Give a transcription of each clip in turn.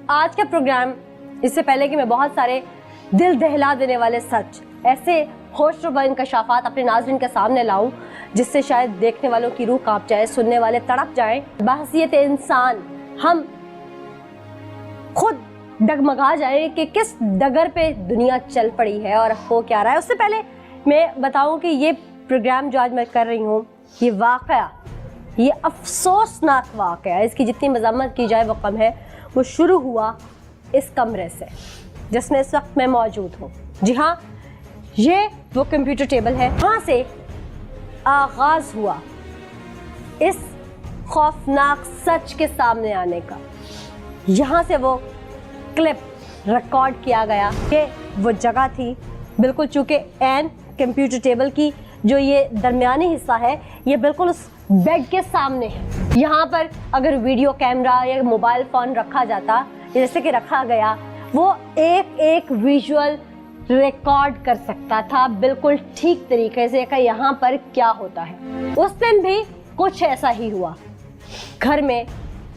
आज का प्रोग्राम, इससे पहले कि मैं बहुत सारे दिल दहला देने वाले सच, ऐसे होशरुबा इंकशाफात अपने नाज़रीन के सामने लाऊं जिससे शायद देखने वालों की रूह कांप जाए, सुनने वाले तड़प जाएं, बहसियत इंसान हम खुद डगमगा जाए कि किस डगर पे दुनिया चल पड़ी है और हो क्या रहा है। उससे पहले मैं बताऊं कि ये प्रोग्राम जो आज मैं कर रही हूँ, ये वाक़या, ये अफसोसनाक वाक़या, इसकी जितनी मज़म्मत की जाए वो कम है। वो शुरू हुआ इस कमरे से जिसमें इस वक्त मैं मौजूद हूँ। जी हाँ, ये वो कंप्यूटर टेबल है। यहाँ से आगाज़ हुआ इस खौफनाक सच के सामने आने का। यहाँ से वो क्लिप रिकॉर्ड किया गया कि वो जगह थी बिल्कुल, चूँकि एन कंप्यूटर टेबल की जो ये दरमियानी हिस्सा है ये बिल्कुल उस बेड के सामने है। यहाँ पर अगर वीडियो कैमरा या मोबाइल फ़ोन रखा जाता, जैसे कि रखा गया, वो एक एक विजुअल रिकॉर्ड कर सकता था बिल्कुल ठीक तरीके से कि यहाँ पर क्या होता है। उस दिन भी कुछ ऐसा ही हुआ। घर में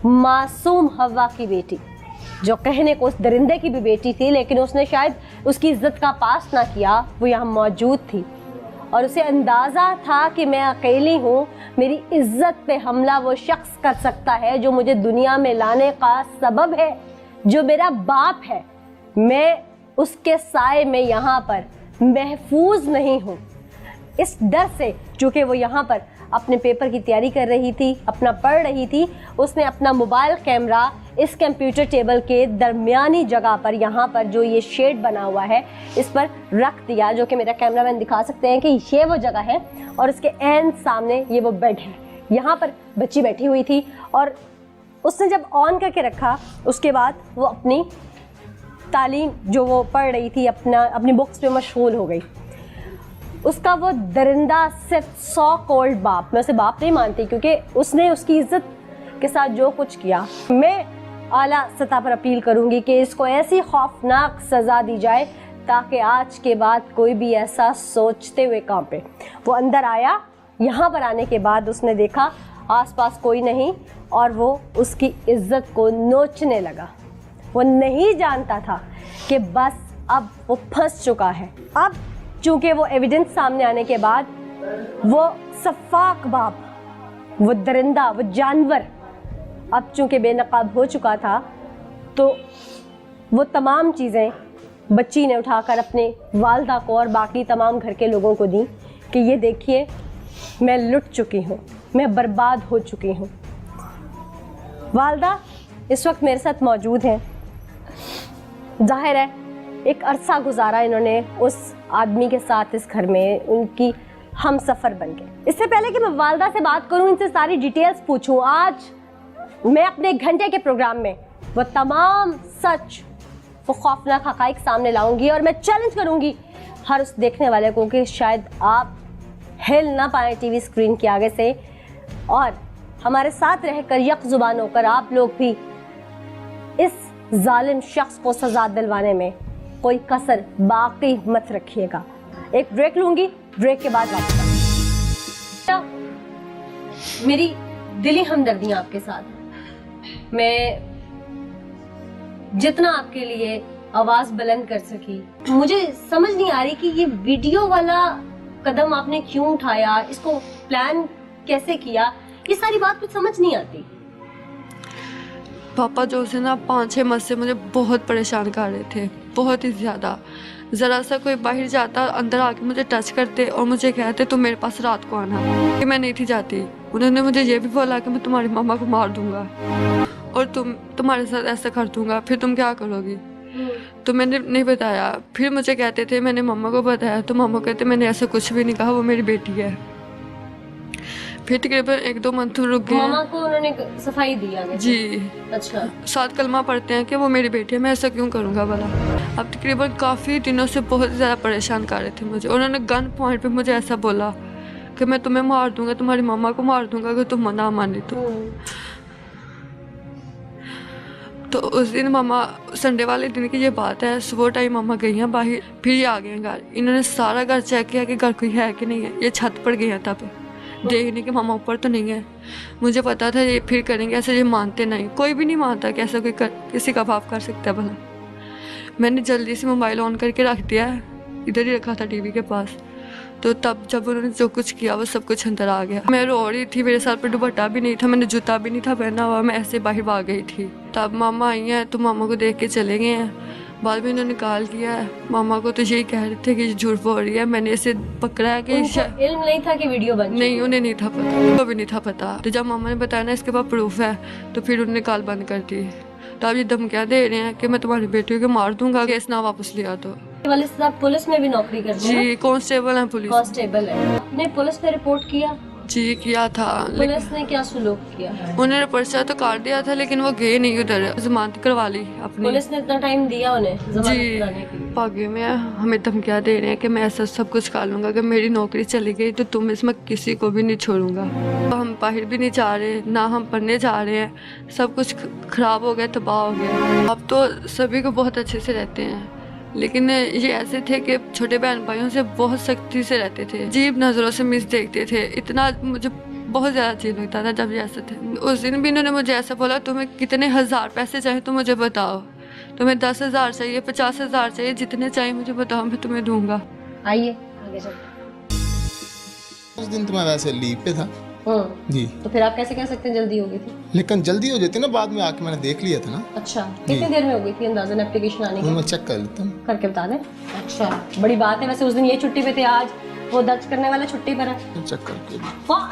मासूम हवा की बेटी, जो कहने को उस दरिंदे की भी बेटी थी लेकिन उसने शायद उसकी इज्जत का पास ना किया, वो यहाँ मौजूद थी और उसे अंदाज़ा था कि मैं अकेली हूँ, मेरी इज्जत पे हमला वो शख्स कर सकता है जो मुझे दुनिया में लाने का सबब है, जो मेरा बाप है। मैं उसके साए में यहाँ पर महफूज नहीं हूँ। इस डर से, चूँकि वो यहाँ पर अपने पेपर की तैयारी कर रही थी, अपना पढ़ रही थी, उसने अपना मोबाइल कैमरा इस कंप्यूटर टेबल के दरमियानी जगह पर, यहाँ पर जो ये शेड बना हुआ है, इस पर रख दिया, जो कि मेरा कैमरामैन दिखा सकते हैं कि ये वो जगह है और इसके एंड सामने ये वो बेड है। यहाँ पर बच्ची बैठी हुई थी और उसने जब ऑन करके रखा, उसके बाद वो अपनी तालीम जो वो पढ़ रही थी, अपनी बुक्स पे मशगूल हो गई। उसका वो दरिंदा सिर्फ 100 कोल्ड बाप, मैं उसे बाप नहीं मानती क्योंकि उसने उसकी इज्जत के साथ जो कुछ किया, मैं आला सतह पर अपील करूंगी कि इसको ऐसी खौफनाक सज़ा दी जाए ताकि आज के बाद कोई भी ऐसा सोचते हुए कांपे। वो अंदर आया, यहाँ पर आने के बाद उसने देखा आसपास कोई नहीं और वो उसकी इज्जत को नोचने लगा। वो नहीं जानता था कि बस अब वो फंस चुका है। अब चूँकि वो एविडेंस सामने आने के बाद वो सफाक बाप, वो दरिंदा, वो जानवर अब चूँकि बेनकाब हो चुका था, तो वो तमाम चीज़ें बच्ची ने उठाकर अपने वालदा को और बाकी तमाम घर के लोगों को दी कि ये देखिए, मैं लुट चुकी हूँ, मैं बर्बाद हो चुकी हूँ। वालदा इस वक्त मेरे साथ मौजूद हैं। जाहिर है एक अरसा गुजारा इन्होंने उस आदमी के साथ इस घर में, उनकी हम सफ़र बन के। इससे पहले कि मैं वालदा से बात करूं, इनसे सारी डिटेल्स पूछूं, आज मैं अपने घंटे के प्रोग्राम में वो तमाम सच, वो खौफनाक हक़ाइक़ सामने लाऊंगी और मैं चैलेंज करूंगी हर उस देखने वाले को कि शायद आप हिल ना पाएँ टीवी स्क्रीन के आगे से और हमारे साथ रहकर यक ज़ुबान होकर आप लोग भी इस जालिम शख्स को सज़ा दिलवाने में कोई कसर बाकी मत रखिएगा। एक ब्रेक लूंगी, ब्रेक के बाद वापस। मेरी दिली हमदर्दियाँ आपके साथ, मैं जितना आपके लिए आवाज़ बुलंद कर सकी। मुझे समझ नहीं आ रही कि ये वीडियो वाला कदम आपने क्यों उठाया, इसको प्लान कैसे किया, ये सारी बात कुछ समझ नहीं आती। पापा जो से ना 5-6 माह से मुझे बहुत परेशान कर रहे थे, बहुत ही ज़्यादा। ज़रा सा कोई बाहर जाता, अंदर आके मुझे टच करते और मुझे कहते तुम मेरे पास रात को आना, कि मैं नहीं थी जाती। उन्होंने मुझे ये भी बोला कि मैं तुम्हारी मामा को मार दूंगा और तुम्हारे साथ ऐसा कर दूंगा, फिर तुम क्या करोगी। तो मैंने नहीं बताया। फिर मुझे कहते थे मैंने मम्मा को बताया, तो मम्मा कहते मैंने ऐसा कुछ भी नहीं कहा, वो मेरी बेटी है। फिर तकरीबन 1-2 मंथ रुक गए। मामा को उन्होंने सफाई दिया जी। अच्छा। 7 कलमा पढ़ते हैं कि वो मेरी बेटी है, मैं ऐसा क्यों करूँगा भला। अब तकरीबन काफ़ी दिनों से बहुत ज़्यादा परेशान कर रहे थे मुझे। उन्होंने गन पॉइंट पे मुझे ऐसा बोला कि मैं तुम्हें मार दूंगा, तुम्हारी मामा को मार दूंगा अगर तुम ना मानी तो उस दिन मामा, संडे वाले दिन की ये बात है, सुबह टाइम मामा गई हैं बाहर, फिर ये आ गए हैं घर। इन्होंने सारा घर चेक किया कि घर कोई है कि नहीं है। ये छत पर गए हैं तब, देखने के मामा ऊपर तो नहीं है। मुझे पता था ये फिर करेंगे ऐसे, ये मानते नहीं, कोई भी नहीं मानता कि ऐसा कोई किसी का बाप कर सकता है भला। मैंने जल्दी से मोबाइल ऑन करके रख दिया, इधर ही रखा था टीवी के पास। तो तब जब उन्होंने जो कुछ किया वो सब कुछ अंदर आ गया। मैं रो रही थी, मेरे सर पर दुपट्टा भी नहीं था, मैंने जूता भी नहीं था पहना हुआ, मैं ऐसे बाहर भाग गई थी। तब मामा आई हैं तो मामा को देख के चले गए हैं। बाद में इन्होंने निकाल किया है। मामा को तो यही कह रहे थे कि झूठ बोल रही है, मैंने इसे पकड़ा है कि इल्म नहीं था कि वीडियो बन नहीं, उन्हें नहीं था पता, उनको भी नहीं था पता। तो जब मामा ने बताया ना इसके पास प्रूफ है, तो फिर उन्होंने कॉल बंद कर दी। तो अब ये धमकियाँ दे रहे हैं कि मैं तुम्हारी बेटी को मार दूंगा केस ना वापस लिया तो। पुलिस में भी नौकरी करते हैं? जी कांस्टेबल हैं पुलिस। कांस्टेबल है। आपने पुलिस में रिपोर्ट किया? जी किया था। पुलिस ने क्या सुलूक किया? उन्होंने पर्चा तो काट दिया था लेकिन वो गए नहीं उधर, जमानत करवा ली अपनी। पुलिस ने इतना टाइम दिया उन्हें जमानत कराने के लिए? जी भाग्य में हमें धमकियाँ दे रहे हैं कि मैं ऐसा सब कुछ कर लूँगा, अगर मेरी नौकरी चली गई तो तुम इसमें किसी को भी नहीं छोड़ूंगा। हम बाहर भी नहीं जा रहे, ना हम पढ़ने जा रहे हैं, सब कुछ खराब हो गया, तबाह हो गया। अब तो सभी को बहुत अच्छे से रहते हैं, लेकिन ये ऐसे थे कि छोटे बहन भाइयों से बहुत सख्ती से रहते थे, अजीब नज़रों से मिस देखते थे। इतना मुझे बहुत ज़्यादा अजीब लगता था जब ये ऐसे थे। उस दिन भी इन्होंने मुझे ऐसा बोला, तुम्हें कितने हज़ार पैसे चाहिए तो मुझे बताओ, तुम्हें 10,000 चाहिए, 50,000 चाहिए, जितने चाहिए मुझे बताओ, मैं तुम्हें दूंगा। आइए आगे चलते। उस दिन तो मैं वैसे लीव पे था जी। तो फिर आप कैसे कह सकते हैं जल्दी हो गई थी? लेकिन जल्दी हो जाती ना, बाद में आके मैंने देख लिया था ना। अच्छा, कितनी देर में हो गई थी अंदाज़न एप्लीकेशन आने की? मैं चेक कर लेता हूँ, करके बता दें। अच्छा बड़ी बात है। वैसे उस दिन ये छुट्टी पे थे, आज वो दर्ज करने वाला छुट्टी पर है। चेक करके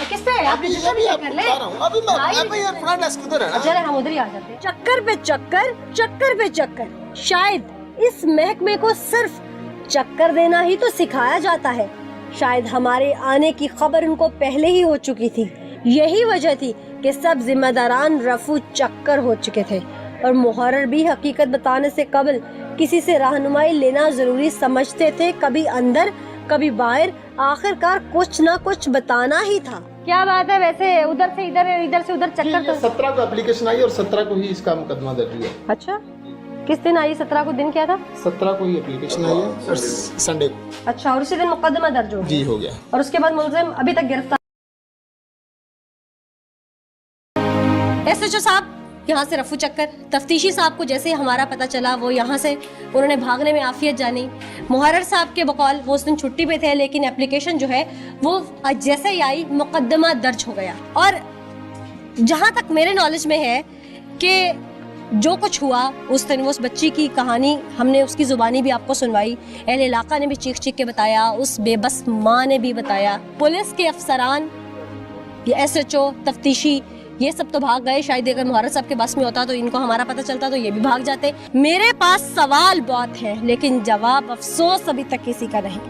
किस पे? आप अभी कर ले। अभी मैं यार फ्रंट डेस्क उधर है ना। चले हम उधर ही आ जाते हैं। चक्कर पे चक्कर, चक्कर पे चक्कर, शायद इस महकमे को सिर्फ चक्कर देना ही तो सिखाया जाता है। शायद हमारे आने की खबर उनको पहले ही हो चुकी थी। यही वजह थी कि सब जिम्मेदारान रफू चक्कर हो चुके थे और मुहर्रर भी हकीकत बताने से कबल किसी से रहनुमाई लेना जरूरी समझते थे। कभी अंदर कभी बाहर, आखिरकार कुछ ना कुछ बताना ही था। क्या बात है? वैसे उधर से इधर, इधर से उधर चक्कर तो 17 को एप्लीकेशन आई और 17 को ही इसका मुकदमा दर्ज हुआ। अच्छा, किस दिन आई? 17 को दिन क्या था? 17 को ही एप्लीकेशन आई है और संडे को। अच्छा, और उसी दिन मुकदमा दर्ज हो गया? जी हो गया। और उसके बाद मुलजिम अभी तक गिरफ्तार। एसएचओ साहब यहाँ से रफू चक्कर। तफ्तीशी साहब को जैसे हमारा पता चला वो यहाँ से उन्होंने भागने में आफियत जानी। मुहर्रर साहब के बकौल वो उस दिन छुट्टी पे थे, लेकिन एप्लीकेशन जो है वो जैसे ही आई मुकदमा दर्ज हो गया। और जहाँ तक मेरे नॉलेज में है कि जो कुछ हुआ उस दिन, उस बच्ची की कहानी हमने उसकी ज़ुबानी भी आपको सुनवाई, अहले इलाका ने भी चीख चीख के बताया, उस बेबस माँ ने भी बताया, पुलिस के अफसरान, एसएचओ, तफ्तीशी, ये सब तो भाग गए। शायद अगर मुहर्रर साहब के बस में होता तो इनको हमारा पता चलता तो ये भी भाग जाते। मेरे पास सवाल बहुत है लेकिन जवाब अफसोस अभी तक किसी का नहीं।